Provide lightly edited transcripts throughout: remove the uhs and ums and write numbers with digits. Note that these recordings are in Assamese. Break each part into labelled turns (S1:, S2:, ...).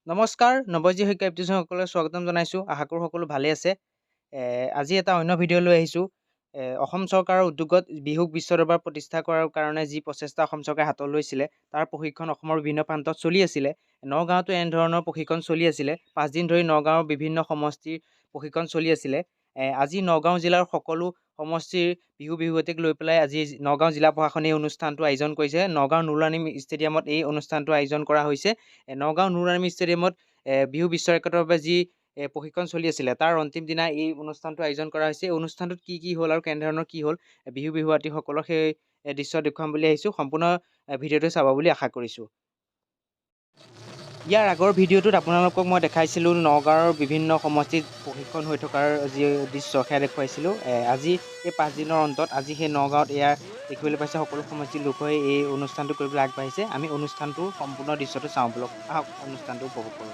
S1: নমস্কাৰ নৱজি শিক্ষা এপ্লিকেশ্যনসকলে স্বাগতম জনাইছোঁ। আশা কৰোঁ সকলো ভালে আছে। আজি এটা অন্য ভিডিঅ' লৈ আহিছোঁ। অসম চৰকাৰৰ উদ্যোগত বিহুক বিশ্ব দৰবাৰ প্ৰতিষ্ঠা কৰাৰ কাৰণে যি প্ৰচেষ্টা অসম চৰকাৰে হাতত লৈছিলে তাৰ প্ৰশিক্ষণ অসমৰ বিভিন্ন প্ৰান্তত চলি আছিলে। নগাঁৱতো এনেধৰণৰ প্ৰশিক্ষণ চলি আছিলে। 5 দিন ধৰি নগাঁৱৰ বিভিন্ন সমষ্টিৰ প্ৰশিক্ষণ চলি আছিলে। আজি নগাঁও জিলাৰ সকলো সমষ্টিৰ বিহুৱতীক লৈ পেলাই আজি নগাঁও জিলা প্ৰশাসনে এই অনুষ্ঠানটো আয়োজন কৰিছে। নগাঁও নুৰুলানি ষ্টেডিয়ামত এই অনুষ্ঠানটো আয়োজন কৰা হৈছে। নগাঁও নুৰুলানি ষ্টেডিয়ামত বিহু বিশ্ব ৰেকৰ্ডৰ বাবে যি প্ৰশিক্ষণ চলি আছিলে তাৰ অন্তিম দিনা এই অনুষ্ঠানটো আয়োজন কৰা হৈছে। এই অনুষ্ঠানটোত কি হ'ল আৰু কেনেধৰণৰ কি হ'ল বিহুৱতীসকলক সেই দৃশ্য দেখুৱাম বুলি আহিছোঁ। সম্পূৰ্ণ ভিডিঅ'টো চাব বুলি আশা কৰিছোঁ। ইয়াৰ আগৰ ভিডিঅ'টোত আপোনালোকক মই দেখাইছিলোঁ নগাঁৱৰ বিভিন্ন সমষ্টিত প্ৰশিক্ষণ হৈ থকাৰ যি দৃশ্য সেয়া দেখুৱাইছিলোঁ। আজি এই 5 দিনৰ অন্তত আজি সেই নগাঁৱত এয়া দেখিবলৈ পাইছে সকলো সমষ্টিৰ লোক হৈ এই অনুষ্ঠানটো কৰিবলৈ আগবাঢ়িছে। আমি অনুষ্ঠানটোৰ সম্পূৰ্ণ দৃশ্যটো চাওঁ বলক, আহক অনুষ্ঠানটো উপভোগ কৰোঁ।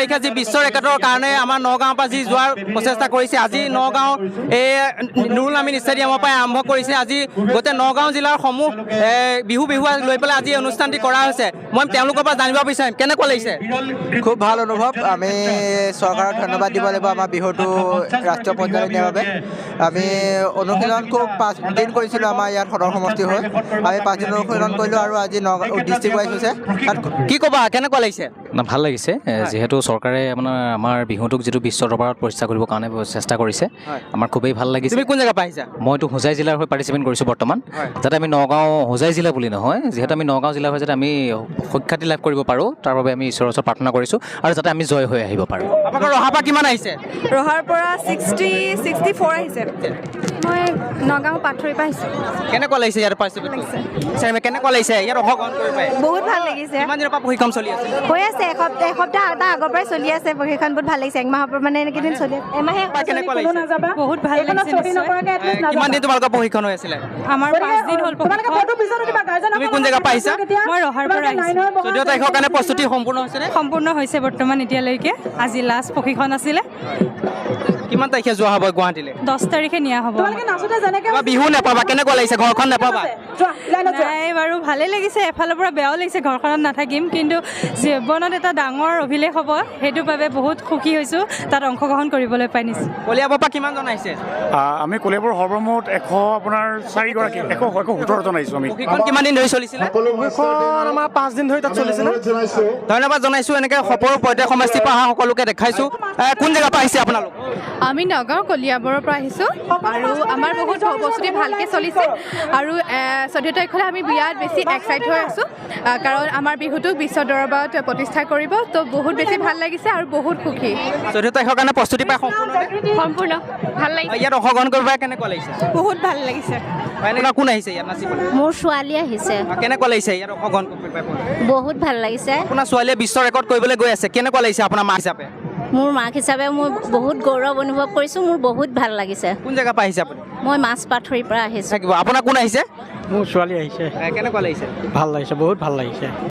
S1: তাৰিখে যি বিশ্ব ৰেকৰ্ডৰ কাৰণে আমাৰ নগাঁৱৰ পৰা যি যোৱাৰ প্ৰচেষ্টা কৰিছে আজি নগাঁও এই নুৰুল আমিন ষ্টেডিয়ামৰ পৰাই আৰম্ভ কৰিছে আজি গোটেই নগাঁও জিলাৰ সমূহ বিহু লৈ পেলাই আজি অনুষ্ঠানটি কৰা হৈছে মই তেওঁলোকৰ পৰা জানিব বিচাৰিম কেনেকুৱা লাগিছে
S2: খুব ভাল অনুভৱ আমি চৰকাৰক ধন্যবাদ দিব লাগিব আমাৰ বিহুটো ৰাষ্ট্ৰীয় পৰ্যায়লৈ নিয়াৰ বাবে আমি অনুশীলন খুব 5 দিন কৰিছিলোঁ আমাৰ ইয়াত সদৰ সমষ্টি হৈ আমি 5 দিন অনুশীলন কৰিলোঁ আৰু আজি ডিষ্ট্ৰিক্ট ৱাইজ হৈছে
S1: কি ক'বা কেনেকুৱা লাগিছে
S3: ভাল লাগিছে যিহেতু চৰকাৰে আমাৰ বিহুটোক যিটো বিশ্ব দৰবাৰত প্ৰতিষ্ঠা কৰিবৰ কাৰণে চেষ্টা কৰিছে আমাৰ খুবেই ভাল লাগিছে
S1: তুমি কোন জেগা পাইছা
S3: মইতো হোজাই জিলাৰ হৈ পাৰ্টিচিপেট কৰিছোঁ বৰ্তমান যাতে আমি নগাঁও হোজাই জিলা বুলি নহয় যিহেতু আমি নগাঁও জিলা হৈ যাতে আমি সুখ্যাতি লাভ কৰিব পাৰোঁ তাৰ বাবে আমি ঈশ্বৰৰ ওচৰত প্ৰাৰ্থনা কৰিছোঁ আৰু যাতে আমি জয় হৈ আহিব পাৰোঁ
S1: আপোনালোকৰ ৰহাৰ পৰা কিমান আহিছে
S4: ৰহাৰ পৰা 64 আহিছে মই নগাঁও পাথৰিৰ পৰা আহিছোঁ
S1: কেনেকুৱা লাগিছে ইয়াত পাৰ্টিচিপেট কেনেকুৱা লাগিছে ইয়াত অংশগ্ৰহণ কৰি পাই
S4: বহুত ভাল লাগিছে
S1: কিমান দিনৰ পৰা প্ৰশিক্ষণ চলি আছে
S4: হৈ আছে এসপ্তাহ আগৰ পৰাই চলি আছে প্ৰশিক্ষণ বহুত ভাল লাগিছে একমাহৰ পৰা মানে এনেকেইদিন চলি আছে এমাহে
S1: কেনেকুৱা লাগিছে
S4: বহুত ভাল লাগিছে
S1: কিমান দিন তোমালোকৰ প্ৰশিক্ষণ হৈ আছিলে
S4: আমাৰ 5 দিন হ'ল
S1: তুমি কোন জেগা পাইছা
S4: মই ৰহাৰ পৰা আহিছোঁ
S1: 14 তাৰিখৰ কাৰণে প্ৰস্তুতি সম্পূৰ্ণ হৈছেনে
S4: সম্পূৰ্ণ হৈছে বৰ্তমান এতিয়ালৈকে আজি লাষ্ট প্ৰশিক্ষণ আছিলে
S1: কিমান তাৰিখে যোৱা হ'ব গুৱাহাটীলৈ
S4: 10 তাৰিখে নিয়া হ'ব
S1: বিহু নাপাবা কেনেকুৱা লাগিছে ঘৰখন নাপাবা
S4: নাই বাৰু ভালেই লাগিছে এফালৰ পৰা বেয়াও লাগিছে ঘৰখনত নাথাকিম কিন্তু জীৱনত এটা ডাঙৰ অভিলেখ হ'ব সেইটোৰ বাবে বহুত সুখী হৈছোঁ তাত অংশগ্ৰহণ কৰিবলৈ পাই নিছোঁ
S1: কলিয়াবৰ পৰা কিমান জন আহিছে
S5: আমি কলিয়াবৰ সৰ্বমুঠ 4 গৰাকী 117 জন আহিছোঁ আমি
S1: প্ৰশিক্ষণ কিমান দিন ধৰি চলিছিলে
S5: আমাৰ 5 দিন ধৰি তাত চলিছিলে
S1: ধন্যবাদ জনাইছোঁ এনেকৈ সপৰো প্ৰত্যেক সমষ্টিৰ পৰা অহা সকলোকে দেখাইছোঁ কোন জেগাৰ পৰা আহিছে আপোনালোক
S4: আমি নগাঁও কলিয়াবৰৰ পৰা আহিছোঁ আৰু আমাৰ বহুত প্ৰস্তুতি ভালকৈ চলিছে আৰু 14 তাৰিখলৈ আমি বিৰাট বেছি এক্সাইট হৈ আছোঁ কাৰণ আমাৰ বিহুটোক বিশ্ব দৰবাৰত প্ৰতিষ্ঠা কৰিব তো বহুত বেছি ভাল লাগিছে আৰু বহুত সুখী
S1: 14 তাৰিখৰ কাৰণে প্ৰস্তুতি পাই
S4: সম্পূৰ্ণ ভাল লাগিছে
S1: ইয়াত অংশগ্ৰহণ কৰিব পাই কেনেকুৱা লাগিছে
S4: বহুত ভাল লাগিছে
S1: এনেকুৱা কোন আহিছে ইয়াত নাচিবলৈ
S6: মোৰ ছোৱালী আহিছে
S1: কেনেকুৱা লাগিছে ইয়াত অংশগ্ৰহণ কৰিব পাই
S6: বহুত ভাল লাগিছে
S1: আপোনাৰ ছোৱালীয়ে বিশ্ব ৰেকৰ্ড কৰিবলৈ গৈ আছে কেনেকুৱা লাগিছে আপোনাৰ মা হিচাপে
S6: মোৰ মাক হিচাপে মই বহুত গৌৰৱ অনুভৱ কৰিছোঁ মোৰ বহুত ভাল লাগিছে
S1: কোন জেগাৰ পৰা আহিছে আপুনি
S6: মই মাছপাথৰিৰ পৰা আহিছোঁ
S1: থাকিব আপোনাৰ কোন আহিছে
S7: মোৰ ছোৱালী আহিছে
S1: কেনেকুৱা লাগিছে
S7: ভাল লাগিছে বহুত ভাল লাগিছে